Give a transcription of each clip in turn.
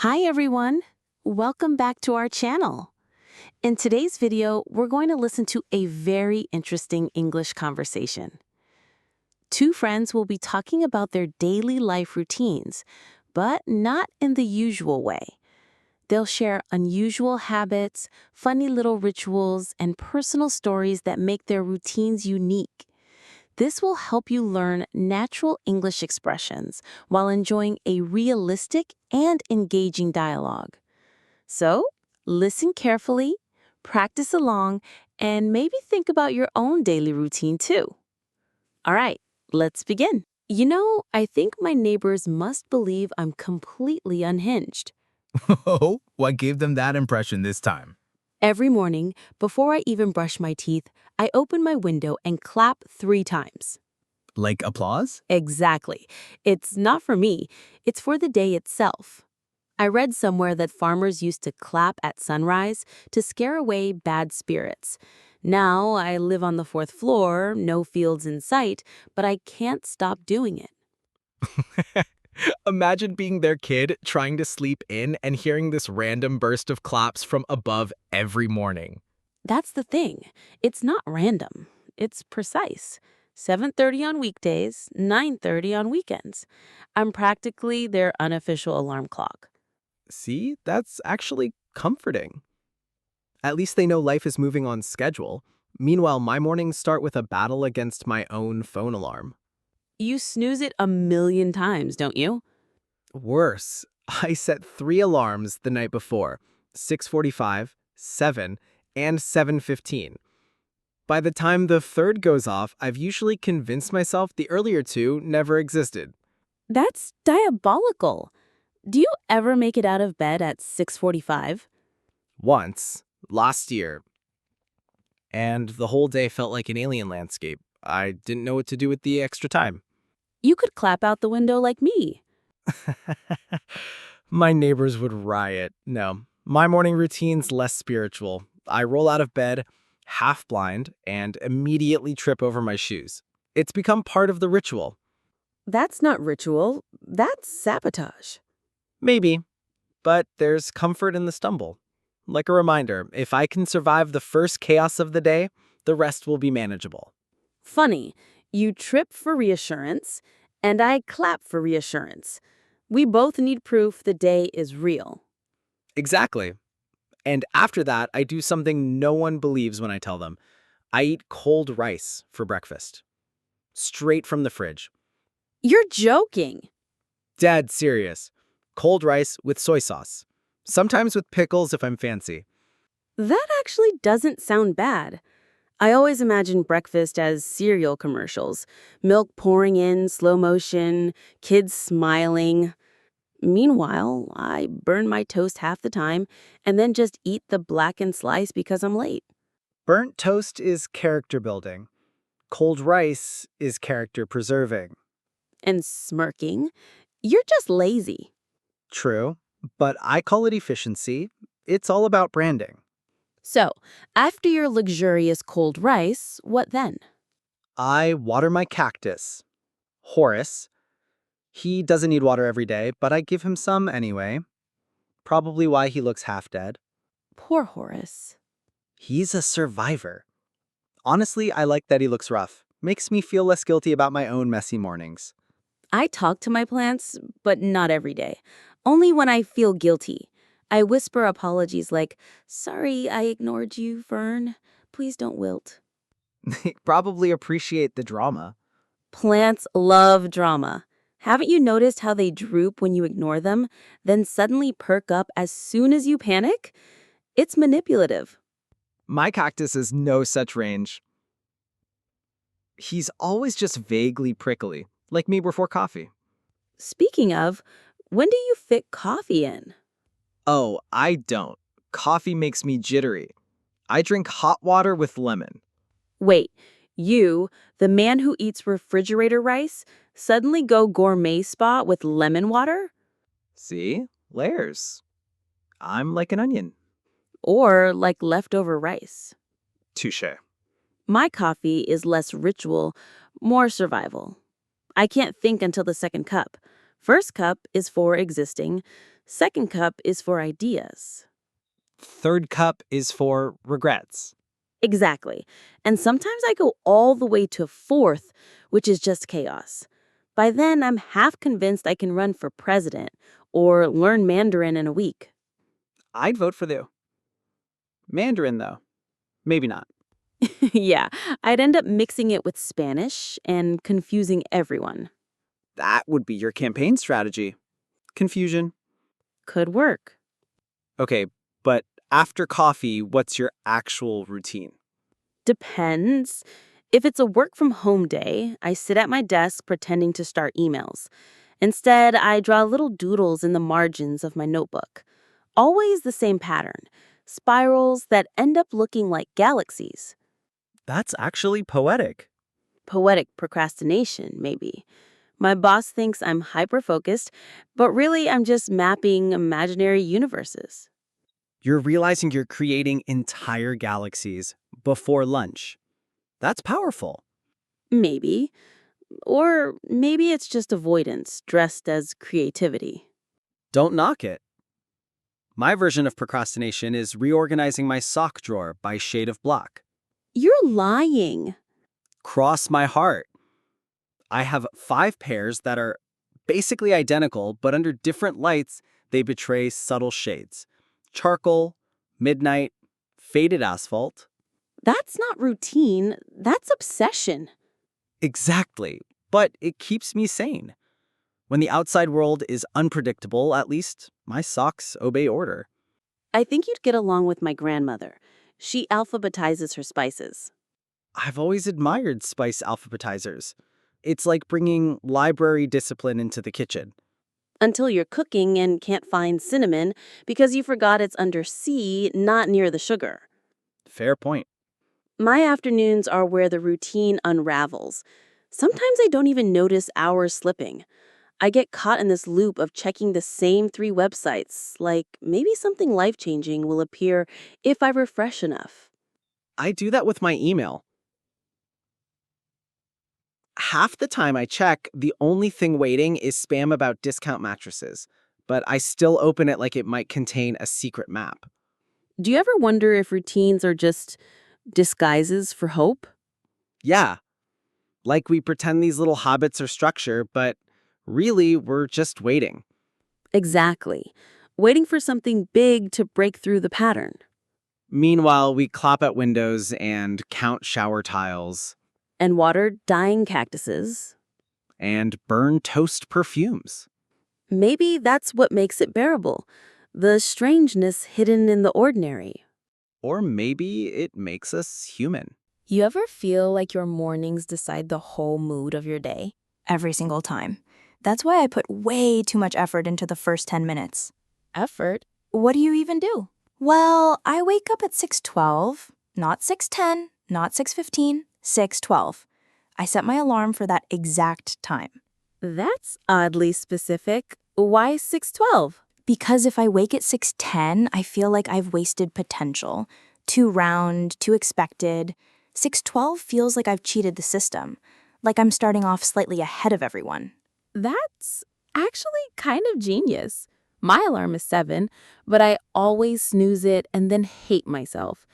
Hi everyone! Welcome back to our channel. In today's video, we're going to listen to a very interesting English conversation. Two friends will be talking about their daily life routines, but not in the usual way. They'll share unusual habits, funny little rituals, and personal stories that make their routines unique. This will help you learn natural English expressions while enjoying a realistic and engaging dialogue. So, listen carefully, practice along, and maybe think about your own daily routine too. All right, let's begin. I think my neighbors must believe I'm completely unhinged. Oh, what gave them that impression this time? Every morning, before I even brush my teeth, I open my window and clap 3 times. Like applause? Exactly. It's not for me, it's for the day itself. I read somewhere that farmers used to clap at sunrise to scare away bad spirits. Now I live on the 4th floor, no fields in sight, but I can't stop doing it. Imagine being their kid, trying to sleep in and hearing this random burst of claps from above every morning. That's the thing. It's not random. It's precise. 7:30 on weekdays, 9:30 on weekends. I'm practically their unofficial alarm clock. See, that's actually comforting. At least they know life is moving on schedule. Meanwhile, my mornings start with a battle against my own phone alarm. You snooze it a million times, don't you? Worse, I set 3 alarms the night before, 6:45, 7, and 7:15. By the time the third goes off, I've usually convinced myself the earlier two never existed. That's diabolical. Do you ever make it out of bed at 6:45? Once, last year, and the whole day felt like an alien landscape. I didn't know what to do with the extra time. You could clap out the window like me. My neighbors would riot. No, my morning routine's less spiritual. I roll out of bed, half blind, and immediately trip over my shoes. It's become part of the ritual. That's not ritual. That's sabotage. Maybe, but there's comfort in the stumble. Like a reminder, if I can survive the first chaos of the day, the rest will be manageable. Funny, you trip for reassurance, and I clap for reassurance. We both need proof the day is real. Exactly. And after that, I do something no one believes when I tell them. I eat cold rice for breakfast. Straight from the fridge. You're joking. Dead serious. Cold rice with soy sauce. Sometimes with pickles if I'm fancy. That actually doesn't sound bad. I always imagine breakfast as cereal commercials. Milk pouring in, slow motion, kids smiling. Meanwhile, I burn my toast half the time and then just eat the blackened slice because I'm late. Burnt toast is character building. Cold rice is character preserving. And smirking, you're just lazy. True, but I call it efficiency. It's all about branding. So, after your luxurious cold rice, what then? I water my cactus. Horace. He doesn't need water every day, but I give him some anyway. Probably why he looks half dead. Poor Horace. He's a survivor. Honestly, I like that he looks rough. Makes me feel less guilty about my own messy mornings. I talk to my plants, but not every day. Only when I feel guilty. I whisper apologies like, "Sorry, I ignored you, Fern. Please don't wilt." They probably appreciate the drama. Plants love drama. Haven't you noticed how they droop when you ignore them, then suddenly perk up as soon as you panic? It's manipulative. My cactus is no such range. He's always just vaguely prickly, like me before coffee. Speaking of, when do you fit coffee in? Oh, I don't. Coffee makes me jittery. I drink hot water with lemon. Wait, you, the man who eats refrigerator rice, suddenly go gourmet spa with lemon water? See? Layers. I'm like an onion. Or like leftover rice? Touche. My coffee is less ritual, more survival. I can't think until the second cup. First cup is for existing. Second cup is for ideas. Third cup is for regrets. Exactly. And sometimes I go all the way to fourth, which is just chaos. By then, I'm half convinced I can run for president or learn Mandarin in a week. I'd vote for the Mandarin, though. Maybe not. Yeah, I'd end up mixing it with Spanish and confusing everyone. That would be your campaign strategy. Confusion. Could work. Okay, but after coffee, what's your actual routine? Depends. If it's a work from home day, I sit at my desk pretending to start emails. Instead, I draw little doodles in the margins of my notebook. Always the same pattern, spirals that end up looking like galaxies. That's actually poetic. Poetic procrastination, maybe. My boss thinks I'm hyper-focused, but really I'm just mapping imaginary universes. You're realizing you're creating entire galaxies before lunch. That's powerful. Maybe. Or maybe it's just avoidance dressed as creativity. Don't knock it. My version of procrastination is reorganizing my sock drawer by shade of black. You're lying. Cross my heart. I have 5 pairs that are basically identical, but under different lights, they betray subtle shades. Charcoal, midnight, faded asphalt. That's not routine, that's obsession. Exactly, but it keeps me sane. When the outside world is unpredictable, at least my socks obey order. I think you'd get along with my grandmother. She alphabetizes her spices. I've always admired spice alphabetizers. It's like bringing library discipline into the kitchen. Until you're cooking and can't find cinnamon because you forgot it's under C, not near the sugar. Fair point. My afternoons are where the routine unravels. Sometimes I don't even notice hours slipping. I get caught in this loop of checking the same 3 websites, like maybe something life-changing will appear if I refresh enough. I do that with my email. Half the time I check, the only thing waiting is spam about discount mattresses, but I still open it like it might contain a secret map. Do you ever wonder if routines are just disguises for hope? Yeah, like we pretend these little habits are structure, but really we're just waiting. Exactly. Waiting for something big to break through the pattern. Meanwhile, we clap at windows and count shower tiles And water dying cactuses. and burn toast perfumes. Maybe that's what makes it bearable. The strangeness hidden in the ordinary. Or maybe it makes us human. You ever feel like your mornings decide the whole mood of your day? Every single time. That's why I put way too much effort into the first 10 minutes. Effort? What do you even do? Well, I wake up at 6:12, not 6:10, not 6:15, 6:12. I set my alarm for that exact time. That's oddly specific. Why 6:12? Because if I wake at 6:10, I feel like I've wasted potential. Too round, too expected. 6:12 feels like I've cheated the system, like I'm starting off slightly ahead of everyone. That's actually kind of genius. My alarm is 7, but I always snooze it and then hate myself.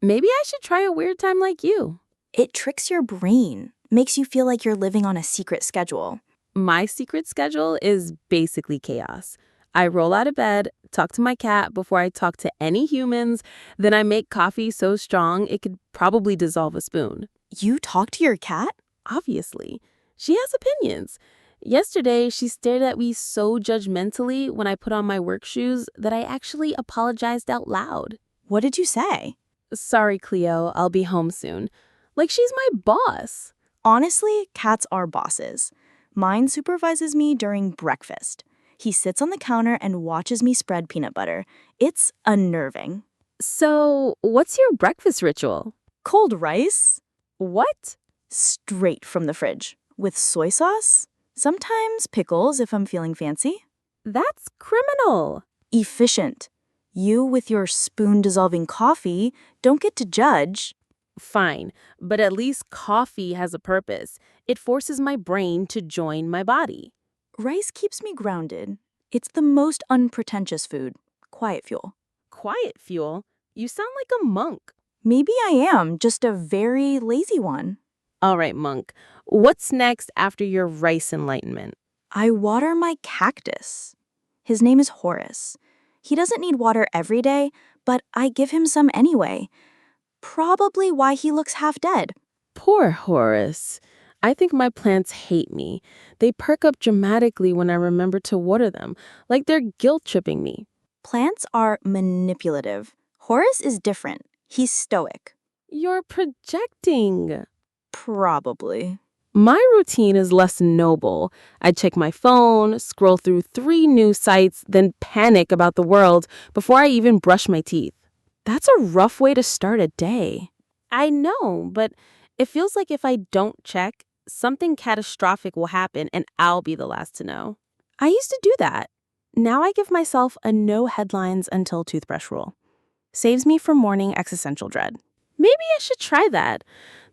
Maybe I should try a weird time like you. It tricks your brain, makes you feel like you're living on a secret schedule. My secret schedule is basically chaos. I roll out of bed, talk to my cat before I talk to any humans, then I make coffee so strong it could probably dissolve a spoon. You talk to your cat? Obviously. She has opinions. Yesterday, she stared at me so judgmentally when I put on my work shoes that I actually apologized out loud. What did you say? Sorry, Cleo, I'll be home soon. Like she's my boss. Honestly, cats are bosses. Mine supervises me during breakfast. He sits on the counter and watches me spread peanut butter. It's unnerving. So, what's your breakfast ritual? Cold rice? What? Straight from the fridge. With soy sauce? Sometimes pickles if I'm feeling fancy. That's criminal. Efficient. You with your spoon-dissolving coffee don't get to judge. Fine, but at least coffee has a purpose. It forces my brain to join my body. Rice keeps me grounded. It's the most unpretentious food. Quiet fuel. Quiet fuel? You sound like a monk. Maybe I am, just a very lazy one. All right, monk. What's next after your rice enlightenment? I water my cactus. His name is Horace. He doesn't need water every day, but I give him some anyway. Probably why he looks half dead. Poor Horace. I think my plants hate me. They perk up dramatically when I remember to water them, like they're guilt-tripping me. Plants are manipulative. Horace is different. He's stoic. You're projecting. Probably. My routine is less noble. I check my phone, scroll through 3 news sites, then panic about the world before I even brush my teeth. That's a rough way to start a day. I know, but it feels like if I don't check, something catastrophic will happen and I'll be the last to know. I used to do that. Now I give myself a no headlines until toothbrush rule. Saves me from morning existential dread. Maybe I should try that.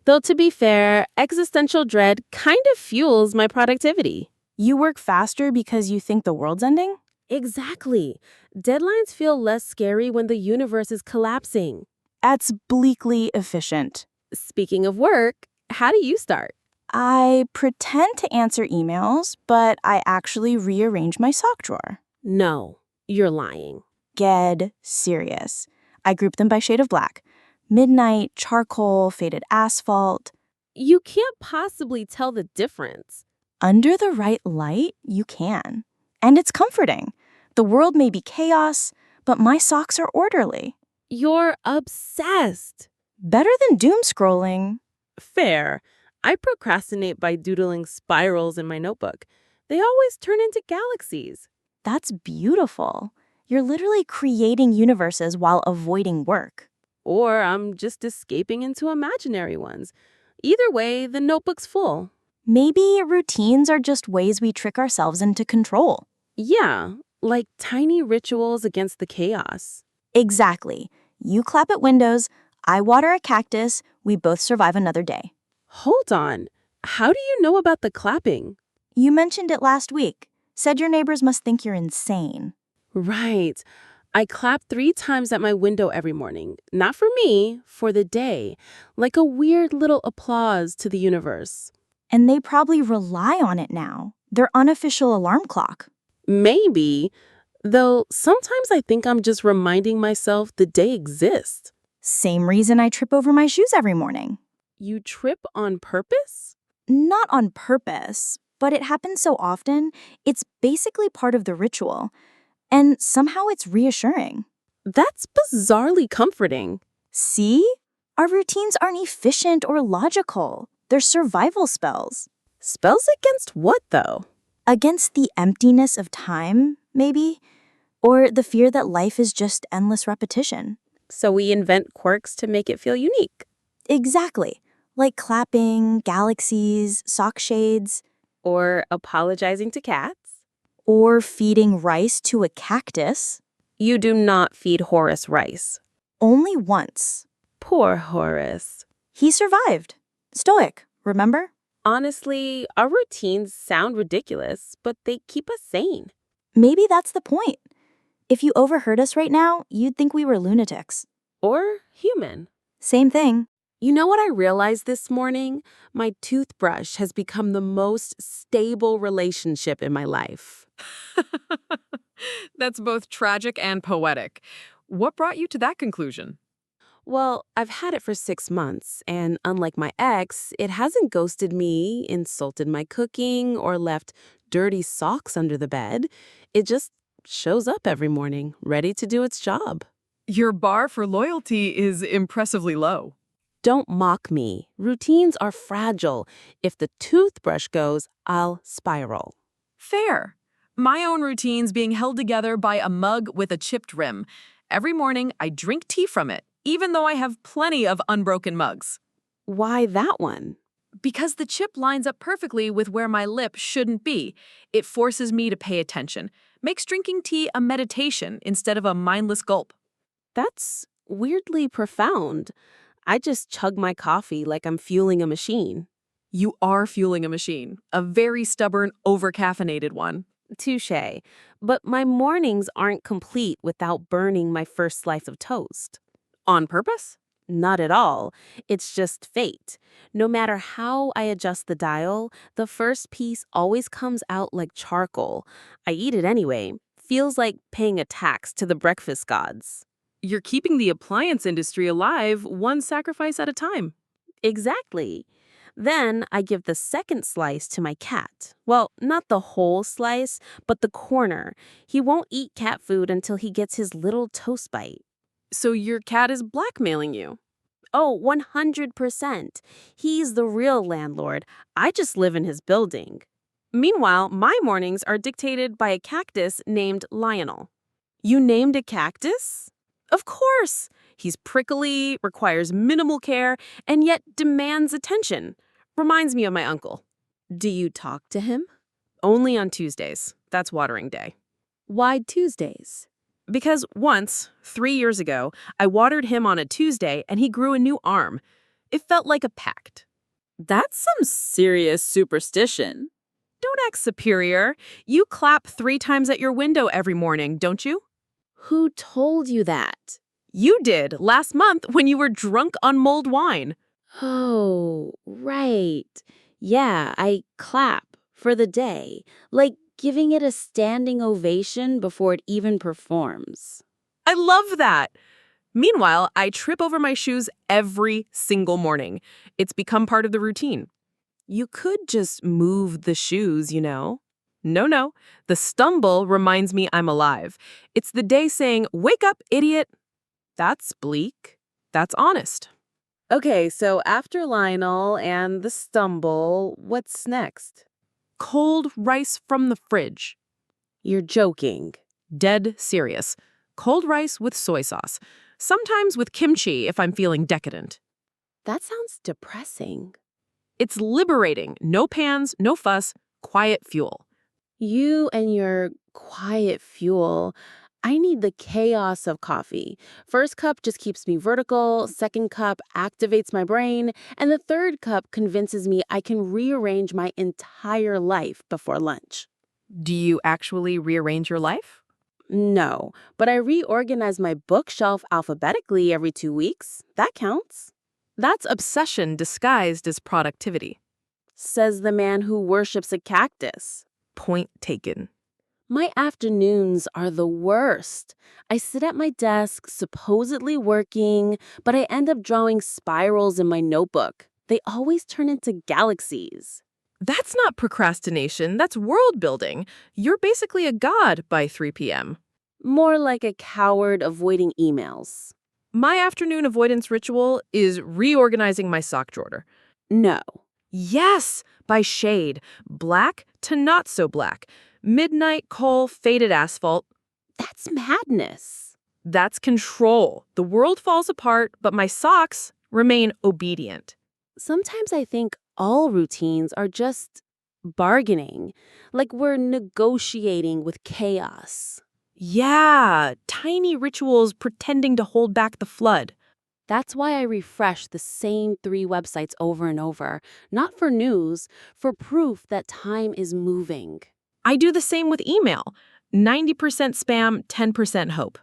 Though to be fair, existential dread kind of fuels my productivity. You work faster because you think the world's ending? Exactly. Deadlines feel less scary when the universe is collapsing. That's bleakly efficient. Speaking of work, how do you start? I pretend to answer emails, but I actually rearrange my sock drawer. No, you're lying. Get serious. I group them by shade of black. Midnight, charcoal, faded asphalt. You can't possibly tell the difference. Under the right light, you can. And it's comforting. The world may be chaos, but my socks are orderly. You're obsessed. Better than doom scrolling. Fair. I procrastinate by doodling spirals in my notebook. They always turn into galaxies. That's beautiful. You're literally creating universes while avoiding work. Or I'm just escaping into imaginary ones. Either way, the notebook's full. Maybe routines are just ways we trick ourselves into control. Yeah, like tiny rituals against the chaos. Exactly. You clap at windows, I water a cactus, we both survive another day. Hold on. How do you know about the clapping? You mentioned it last week. Said your neighbors must think you're insane. Right. I clap 3 times at my window every morning. Not for me, for the day. Like a weird little applause to the universe. And they probably rely on it now. Their unofficial alarm clock. Maybe. Though sometimes I think I'm just reminding myself the day exists. Same reason I trip over my shoes every morning. You trip on purpose? Not on purpose, but it happens so often, it's basically part of the ritual. And somehow it's reassuring. That's bizarrely comforting. See? Our routines aren't efficient or logical. They're survival spells. Spells against what, though? Against the emptiness of time, maybe? Or the fear that life is just endless repetition. So we invent quirks to make it feel unique. Exactly. Like clapping, galaxies, sock shades. Or apologizing to cats. Or feeding rice to a cactus. You do not feed Horace rice. Only once. Poor Horace. He survived. Stoic, remember? Honestly, our routines sound ridiculous, but they keep us sane. Maybe that's the point. If you overheard us right now, you'd think we were lunatics. Or human. Same thing. You know what I realized this morning? My toothbrush has become the most stable relationship in my life. That's both tragic and poetic. What brought you to that conclusion? Well, I've had it for 6 months, and unlike my ex, it hasn't ghosted me, insulted my cooking, or left dirty socks under the bed. It just shows up every morning, ready to do its job. Your bar for loyalty is impressively low. Don't mock me. Routines are fragile. If the toothbrush goes, I'll spiral. Fair. My own routine's being held together by a mug with a chipped rim. Every morning, I drink tea from it, even though I have plenty of unbroken mugs. Why that one? Because the chip lines up perfectly with where my lip shouldn't be. It forces me to pay attention. Makes drinking tea a meditation instead of a mindless gulp. That's weirdly profound. I just chug my coffee like I'm fueling a machine. You are fueling a machine, a very stubborn, over-caffeinated one. Touché. But my mornings aren't complete without burning my first slice of toast. On purpose? Not at all. It's just fate. No matter how I adjust the dial, the first piece always comes out like charcoal. I eat it anyway. Feels like paying a tax to the breakfast gods. You're keeping the appliance industry alive one sacrifice at a time. Exactly. Then I give the second slice to my cat. Well, not the whole slice, but the corner. He won't eat cat food until he gets his little toast bite. So your cat is blackmailing you. Oh, 100%. He's the real landlord. I just live in his building. Meanwhile, my mornings are dictated by a cactus named Lionel. You named a cactus? Of course. He's prickly, requires minimal care, and yet demands attention. Reminds me of my uncle. Do you talk to him? Only on Tuesdays. That's watering day. Why Tuesdays? Because once, 3 years ago, I watered him on a Tuesday and he grew a new arm. It felt like a pact. That's some serious superstition. Don't act superior. You clap 3 times at your window every morning, don't you? Who told you that? You did last month when you were drunk on mulled wine. Oh, right. Yeah, I clap for the day, like giving it a standing ovation before it even performs. I love that. Meanwhile, I trip over my shoes every single morning. It's become part of the routine. You could just move the shoes, you know. No. The stumble reminds me I'm alive. It's the day saying, "Wake up, idiot." That's bleak. That's honest. Okay, so after Lionel and the stumble, what's next? Cold rice from the fridge. You're joking. Dead serious. Cold rice with soy sauce. Sometimes with kimchi if I'm feeling decadent. That sounds depressing. It's liberating. No pans, no fuss, quiet fuel. You and your quiet fuel. I need the chaos of coffee. First cup just keeps me vertical, second cup activates my brain, and the third cup convinces me I can rearrange my entire life before lunch. Do you actually rearrange your life? No, but I reorganize my bookshelf alphabetically every 2 weeks. That counts. That's obsession disguised as productivity. Says the man who worships a cactus. Point taken. My afternoons are the worst. I sit at my desk, supposedly working, but I end up drawing spirals in my notebook. They always turn into galaxies. That's not procrastination, that's world building. You're basically a god by 3 p.m. More like a coward avoiding emails. My afternoon avoidance ritual is reorganizing my sock drawer. No. Yes, by shade. Black to not so black. Midnight coal, faded asphalt. That's madness. That's control. The world falls apart, but my socks remain obedient. Sometimes I think all routines are just bargaining, like we're negotiating with chaos. Yeah, tiny rituals pretending to hold back the flood. That's why I refresh the same 3 websites over and over, not for news, for proof that time is moving. I do the same with email. 90% spam, 10% hope.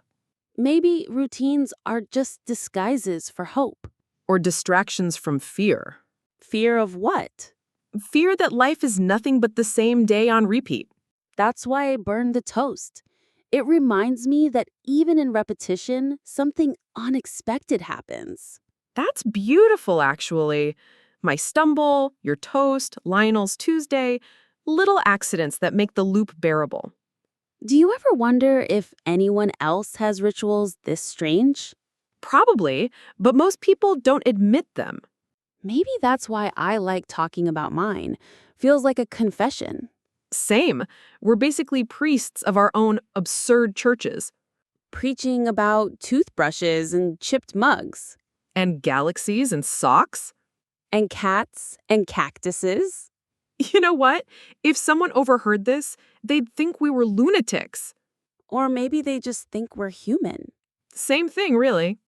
Maybe routines are just disguises for hope. Or distractions from fear. Fear of what? Fear that life is nothing but the same day on repeat. That's why I burn the toast. It reminds me that even in repetition, something unexpected happens. That's beautiful, actually. My stumble, your toast, Lionel's Tuesday, little accidents that make the loop bearable. Do you ever wonder if anyone else has rituals this strange? Probably, but most people don't admit them. Maybe that's why I like talking about mine. Feels like a confession. Same. We're basically priests of our own absurd churches. Preaching about toothbrushes and chipped mugs. And galaxies and socks. And cats and cactuses. You know what? If someone overheard this, they'd think we were lunatics. Or maybe they just think we're human. Same thing, really.